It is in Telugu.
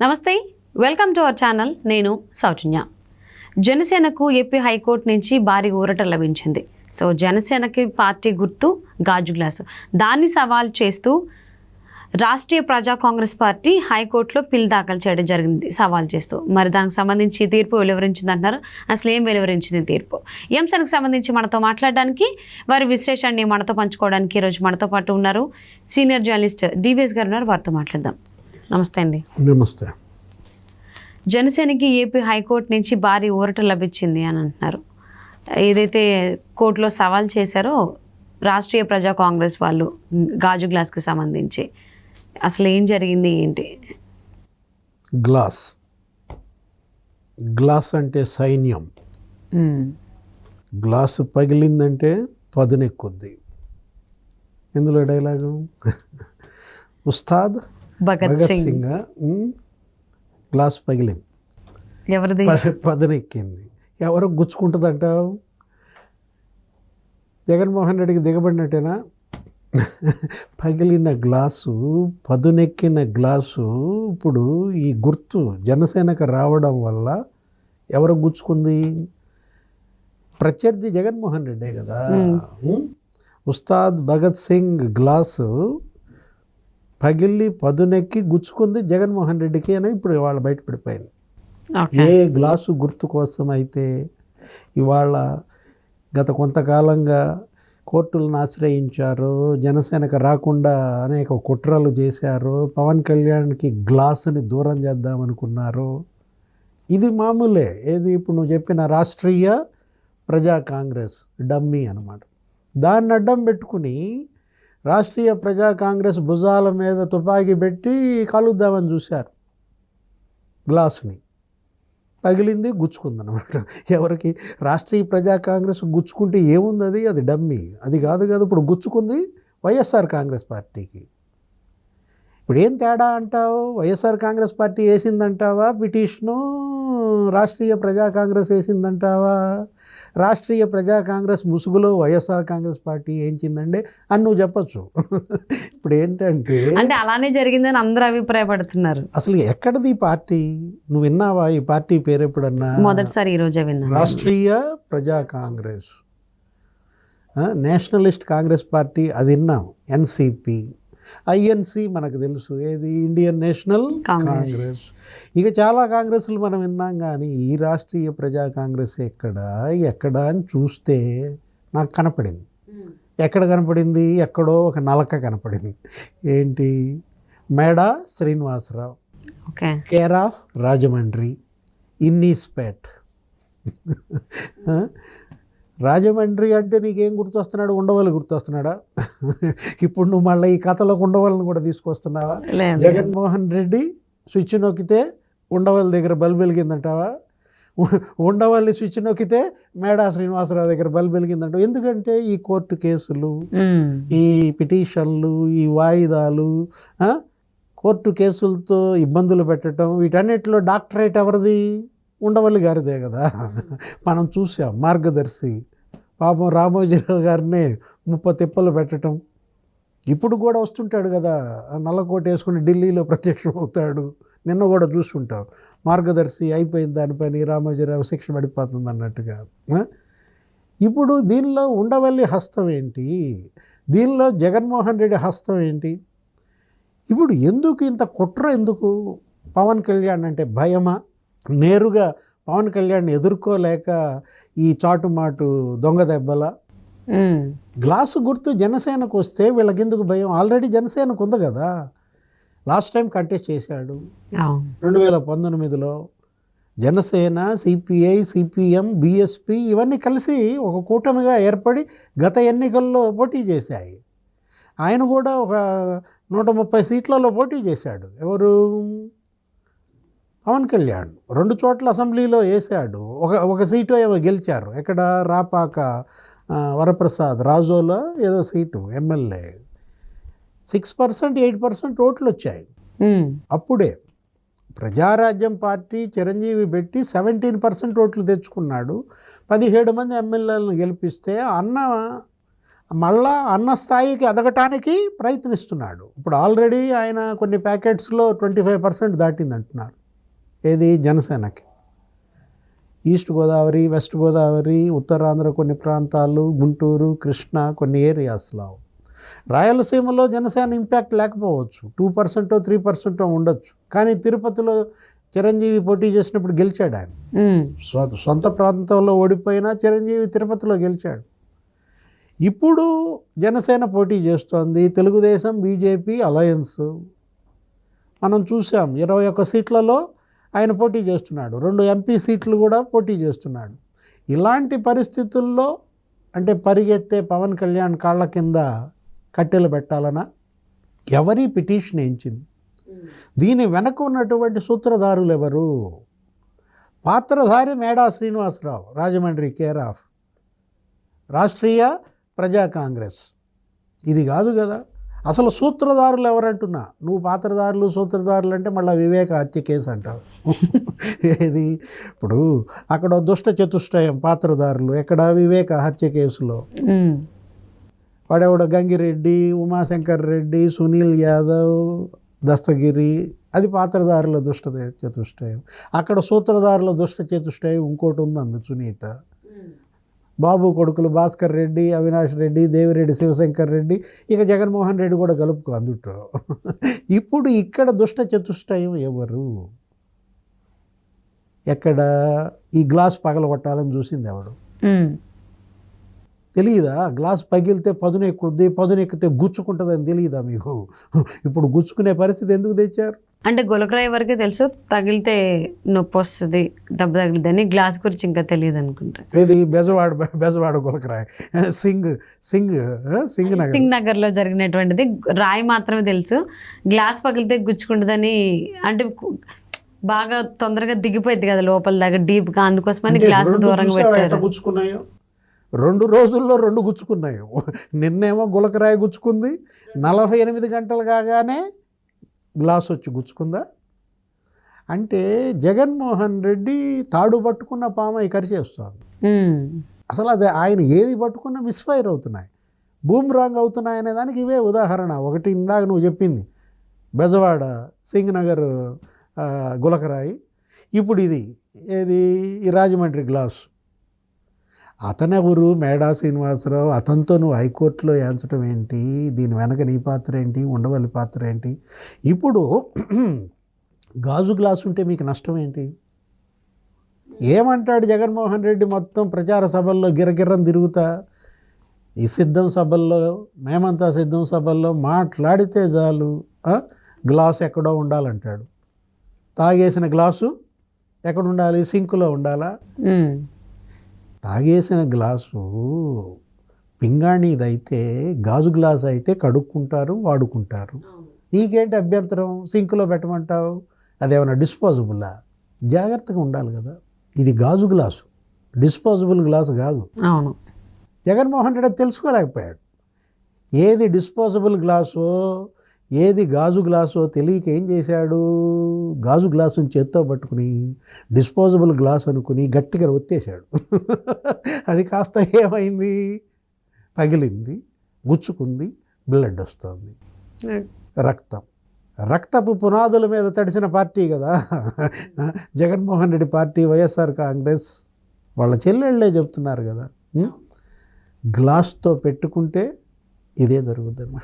నమస్తే, వెల్కమ్ టు అవర్ ఛానల్. నేను సౌజన్య. జనసేనకు ఏపీ హైకోర్టు నుంచి భారీ ఊరట లభించింది. సో జనసేనకి పార్టీ గుర్తు గాజు గ్లాసు. దాన్ని సవాల్ చేస్తూ రాష్ట్రీయ ప్రజా కాంగ్రెస్ పార్టీ హైకోర్టులో పిల్ దాఖలు చేయడం జరిగింది, సవాల్ చేస్తూ. మరి దానికి సంబంధించి తీర్పు వెలువరించింది అంటున్నారు. అసలు ఏం వెలువరించింది తీర్పు? ఈ అంశానికి సంబంధించి మనతో మాట్లాడడానికి, వారి విశ్లేషణని మనతో పంచుకోవడానికి ఈరోజు మనతో పాటు ఉన్నారు సీనియర్ జర్నలిస్ట్ డివిఎస్ గారు ఉన్నారు. వారితో మాట్లాడదాం. నమస్తే అండి. నమస్తే. జనసేనకి ఏపీ హైకోర్టు నుంచి భారీ ఊరట లభించింది అని అంటున్నారు. ఏదైతే కోర్టులో సవాల్ చేశారో రాష్ట్రీయ ప్రజా కాంగ్రెస్ వాళ్ళు గాజు గ్లాస్కి సంబంధించి, అసలు ఏం జరిగింది ఏంటి? గ్లాస్ అంటే సైన్యం. గ్లాసు పగిలిందంటే పదునెక్కుద్ది. ఇందులో డైలాగు ఉస్తాద్ భగత్ సింగ్ గ్లాస్ పగిలింది, ఎవరిది? పదునెక్కింది. ఎవరో గుచ్చుకుంటుంది అంటావు? జగన్మోహన్ రెడ్డికి దిగబడినట్టేనా? పగిలిన గ్లాసు, పదునెక్కిన గ్లాసు ఇప్పుడు ఈ గుర్తు జనసేనకు రావడం వల్ల ఎవరు గుచ్చుకుంది? ప్రత్యర్థి జగన్మోహన్ రెడ్డే కదా. ఉస్తాద్ భగత్ సింగ్ గ్లాసు పగిలి పదునెక్కి గుచ్చుకుంది జగన్మోహన్ రెడ్డికి అని ఇప్పుడు ఇవాళ బయటపడిపోయింది. ఏ గ్లాసు గుర్తు కోసం అయితే ఇవాళ గత కొంతకాలంగా కోర్టులను ఆశ్రయించారు, జనసేనకు రాకుండా అనేక కుట్రలు చేశారు, పవన్ కళ్యాణ్కి గ్లాసుని దూరం చేద్దామనుకున్నారు. ఇది మామూలే. ఏది ఇప్పుడు నువ్వు చెప్పిన రాష్ట్రీయ ప్రజా కాంగ్రెస్ డమ్మీ అన్నమాట. దాన్ని అడ్డం పెట్టుకుని రాష్ట్రీయ ప్రజా కాంగ్రెస్ భుజాల మీద తుపాకీ పెట్టి కాలుద్దామని చూశారు. గ్లాసుని పగిలింది, గుచ్చుకుందనమాట. ఎవరికి? రాష్ట్రీయ ప్రజా కాంగ్రెస్ గుచ్చుకుంటే ఏముంది? అది డమ్మీ. అది కాదు కదా, ఇప్పుడు గుచ్చుకుంది వైఎస్ఆర్ కాంగ్రెస్ పార్టీకి. ఇప్పుడు ఏం తేడా అంటావు? వైఎస్ఆర్ కాంగ్రెస్ పార్టీ వేసిందంటావా పిటిషను? రాష్ట్రీయ ప్రజా కాంగ్రెస్ వేసిందంటావా? రాష్ట్రీయ ప్రజా కాంగ్రెస్ ముసుగులో వైఎస్ఆర్ కాంగ్రెస్ పార్టీ ఏంచిందండి అని నువ్వు చెప్పచ్చు. ఇప్పుడు ఏంటంటే అంటే అలానే జరిగిందని అందరూ అభిప్రాయపడుతున్నారు. అసలు ఎక్కడది ఈ పార్టీ? నువ్వు విన్నావా ఈ పార్టీ పేరు ఎప్పుడన్నా? మొదటిసారి ఈరోజే విన్నా. రాష్ట్రీయ ప్రజా కాంగ్రెస్, నేషనలిస్ట్ కాంగ్రెస్ పార్టీ అది విన్నాం. ఎన్సిపి, ఐఎన్సి మనకు తెలుసు, ఏది ఇండియన్ నేషనల్ కాంగ్రెస్. ఇక చాలా కాంగ్రెస్లు మనం విన్నాం, కానీ ఈ రాష్ట్రీయ ప్రజా కాంగ్రెస్ ఎక్కడ అని చూస్తే నాకు కనపడింది. ఎక్కడ కనపడింది? ఎక్కడో ఒక నలక కనపడింది. ఏంటి? మేడా శ్రీనివాసరావు, కేర్ ఆఫ్ రాజమండ్రి, ఇన్నీస్పేట్. రాజమండ్రి అంటే నీకేం గుర్తొస్తున్నాడు? ఉండవల్లి గుర్తొస్తున్నాడా? ఇప్పుడు నువ్వు మళ్ళీ ఈ కథలోకి ఉండవల్లిని కూడా తీసుకొస్తున్నావా? జగన్మోహన్ రెడ్డి స్విచ్ నొక్కితే ఉండవల్లి దగ్గర బల్బు వెలిగిందంటావా? ఉండవల్లి స్విచ్ నొక్కితే మేడా శ్రీనివాసరావు దగ్గర బల్బు వెలిగిందంటావు. ఎందుకంటే ఈ కోర్టు కేసులు, ఈ పిటిషన్లు, ఈ వాయిదాలు, కోర్టు కేసులతో ఇబ్బందులు పెట్టడం, వీటన్నిటిలో డాక్టరేట్ ఎవరిది? ఉండవల్లి గారిదే కదా. మనం చూసాం. మార్గదర్శి పాపం రామోజీరావు గారిని 30 తిప్పలు పెట్టడం. ఇప్పుడు కూడా వస్తుంటాడు కదా, నల్లకోట వేసుకుని ఢిల్లీలో ప్రత్యక్షం అవుతాడు. నిన్న కూడా చూస్తుంటావు. మార్గదర్శి అయిపోయింది దానిపైన, రామోజీరావు శిక్ష పడిపోతుంది అన్నట్టుగా. ఇప్పుడు దీనిలో ఉండవల్లి హస్తం ఏంటి? దీనిలో జగన్మోహన్ రెడ్డి హస్తం ఏంటి? ఇప్పుడు ఎందుకు ఇంత కుట్ర? ఎందుకు? పవన్ కళ్యాణ్ అంటే భయమా? నేరుగా పవన్ కళ్యాణ్ ఎదుర్కోలేక ఈ చాటుమాటు దొంగ దెబ్బల? గ్లాసు గుర్తు జనసేనకు వస్తే వీళ్ళకెందుకు భయం? ఆల్రెడీ జనసేనకు ఉంది కదా. లాస్ట్ టైం కంటెస్ట్ చేశాడు 2019లో. జనసేన, సిపిఐ, సిపిఎం, బిఎస్పి ఇవన్నీ కలిసి ఒక కూటమిగా ఏర్పడి గత ఎన్నికల్లో పోటీ చేశాయి. ఆయన కూడా ఒక 130 సీట్లలో పోటీ చేశాడు. ఎవరు? పవన్ కళ్యాణ్ 2 చోట్ల అసెంబ్లీలో వేశాడు. ఒక సీటు ఏమో గెలిచారు. ఎక్కడ? రాపాక వరప్రసాద్ రాజోలో ఏదో సీటు ఎమ్మెల్యే. 6%, 8% ఓట్లు వచ్చాయి. అప్పుడే ప్రజారాజ్యం పార్టీ చిరంజీవి పెట్టి 17% ఓట్లు తెచ్చుకున్నాడు. 17 మంది ఎమ్మెల్యేలను గెలిపిస్తే అన్న మళ్ళా అన్న స్థాయికి ఎదగటానికి ప్రయత్నిస్తున్నాడు. ఇప్పుడు ఆల్రెడీ ఆయన కొన్ని ప్యాకెట్స్లో 25% దాటింది అంటున్నారు. ఏది జనసేనకి. ఈస్ట్ గోదావరి, వెస్ట్ గోదావరి, ఉత్తరాంధ్ర కొన్ని ప్రాంతాలు, గుంటూరు, కృష్ణా కొన్ని ఏరియాస్లో. రాయలసీమలో జనసేన ఇంపాక్ట్ లేకపోవచ్చు, 2% 3% ఉండొచ్చు. కానీ తిరుపతిలో చిరంజీవి పోటీ చేసినప్పుడు గెలిచాడు ఆయన. సొంత ప్రాంతంలో ఓడిపోయినా చిరంజీవి తిరుపతిలో గెలిచాడు. ఇప్పుడు జనసేన పోటీ చేస్తోంది, తెలుగుదేశం బీజేపీ అలయన్స్. మనం చూసాం 21 సీట్లలో ఆయన పోటీ చేస్తున్నాడు, 2 ఎంపీ సీట్లు కూడా పోటీ చేస్తున్నాడు. ఇలాంటి పరిస్థితుల్లో అంటే పరిగెత్తే పవన్ కళ్యాణ్ కాళ్ళ కింద కట్టెలు పెట్టాలనా? ఎవరి పిటిషన్ ఎంచింది? దీని వెనక ఉన్నటువంటి సూత్రధారులు ఎవరు? పాత్రధారి మేడా శ్రీనివాసరావు, రాజమండ్రి కేర్ ఆఫ్ రాష్ట్రీయ ప్రజా కాంగ్రెస్. ఇది కాదు కదా అసలు సూత్రధారులు ఎవరంటున్నా. నువ్వు పాత్రధారులు సూత్రధారులు అంటే మళ్ళీ వివేక హత్య కేసు అంటావు. ఏది ఇప్పుడు అక్కడ దుష్ట చతుష్టయం పాత్రధారులు, ఎక్కడ వివేక హత్య కేసులో వాడెవడ గంగిరెడ్డి, ఉమాశంకర్ రెడ్డి, సునీల్ యాదవ్, దస్తగిరి, అది పాత్రధారుల దుష్ట చతుష్టయం. అక్కడ సూత్రధారుల దుష్ట చతుష్టయం ఇంకోటి ఉంది, అందు సునీత. బాబు కొడుకులు భాస్కర్ రెడ్డి, అవినాష్ రెడ్డి, దేవిరెడ్డి, శివశంకర్ రెడ్డి, ఇక జగన్మోహన్ రెడ్డి కూడా కలుపుకో అందుట్లో. ఇప్పుడు ఇక్కడ దుష్ట చతుష్టయం ఎవరు? ఎక్కడ ఈ గ్లాస్ పగలగొట్టాలని చూసింది ఎవడు? తెలియదా? గ్లాస్ పగిలితే పదునెక్కుద్ది, పదునెక్కితే గుచ్చుకుంటుందని తెలియదా మీకు? ఇప్పుడు గుచ్చుకునే పరిస్థితి ఎందుకు తెచ్చారు? అంటే గులకరాయి వరకే తెలుసు, తగిలితే నొప్పి వస్తుంది, దెబ్బ తగిలిద్దని. గ్లాస్ గురించి ఇంకా తెలియదు అనుకుంటా. ఇది బెజవాడ గులకరాయి, సింగ్ నగర్లో జరిగినటువంటిది. రాయి మాత్రమే తెలుసు, గ్లాస్ పగిలితే గుచ్చుకుంటుందని. అంటే బాగా తొందరగా దిగిపోయింది కదా లోపల దాకా డీప్గా, అందుకోసమని గ్లాస్ దూరంగా పెట్టారు. గుచ్చుకున్నాయో 2 రోజుల్లో 2 గుచ్చుకున్నాయి. నిన్నేమో గులకరాయి గుచ్చుకుంది, 48 గంటలు కాగానే గ్లాస్ వచ్చి గుచ్చుకుందా? అంటే జగన్మోహన్ రెడ్డి తాడు పట్టుకున్న పామ కరిచేస్తుంది. అసలు అది ఆయన ఏది పట్టుకున్నా మిస్ఫైర్ అవుతున్నాయి, బూమ్రాంగ్ అవుతున్నాయి అనే దానికి ఇవే ఉదాహరణ. ఒకటి ఇందాక నువ్వు చెప్పింది బెజవాడ సింగ్ నగర్ గులకరాయి, ఇప్పుడు ఇది ఏది ఈ రాజమండ్రి గ్లాసు. అతనెవరు? మేడా శ్రీనివాసరావు. అతనితో నువ్వు హైకోర్టులో ఏంచడం ఏంటి? దీని వెనక నీ పాత్ర ఏంటి? ఉండవల్లి పాత్ర ఏంటి? ఇప్పుడు గాజు గ్లాసు ఉంటే మీకు నష్టం ఏంటి? ఏమంటాడు జగన్మోహన్ రెడ్డి? మొత్తం ప్రచార సభల్లో గిరగిర్రం తిరుగుతా, ఈ సిద్ధం సభల్లో, మేమంతా సిద్ధం సభల్లో మాట్లాడితే చాలు గ్లాసు ఎక్కడో ఉండాలంటాడు. తాగేసిన గ్లాసు ఎక్కడ ఉండాలి? సింకులో ఉండాలా? తాగేసిన గ్లాసు పింగాణిదైతే, గాజు గ్లాసు అయితే కడుక్కుంటారు, వాడుకుంటారు. నీకేంటి అభ్యంతరం? సింకులో పెట్టమంటావు? అదేమన్నా డిస్పోజబుల్లా? జాగ్రత్తగా ఉండాలి కదా. ఇది గాజు గ్లాసు, డిస్పోజబుల్ గ్లాసు కాదు. అవును. జగన్మోహన్ రెడ్డి తెలుసుకోలేకపోయాడు. ఏది డిస్పోజబుల్ గ్లాసో ఏది గాజు గ్లాసో తెలియక ఏం చేశాడు? గాజు గ్లాసుని చేత్తో పట్టుకుని డిస్పోజబుల్ గ్లాస్ అనుకుని గట్టిగా ఒత్తేశాడు. అది కాస్త ఏమైంది? పగిలింది, గుచ్చుకుంది, బ్లడ్ వస్తుంది, రక్తపు పునాదుల మీద తడిసిన పార్టీ కదా జగన్మోహన్ రెడ్డి పార్టీ, వైఎస్ఆర్ కాంగ్రెస్. వాళ్ళ చెల్లెళ్ళే చెప్తున్నారు కదా, గ్లాస్తో పెట్టుకుంటే ఇదే జరుగుద్ది అన్నమాట.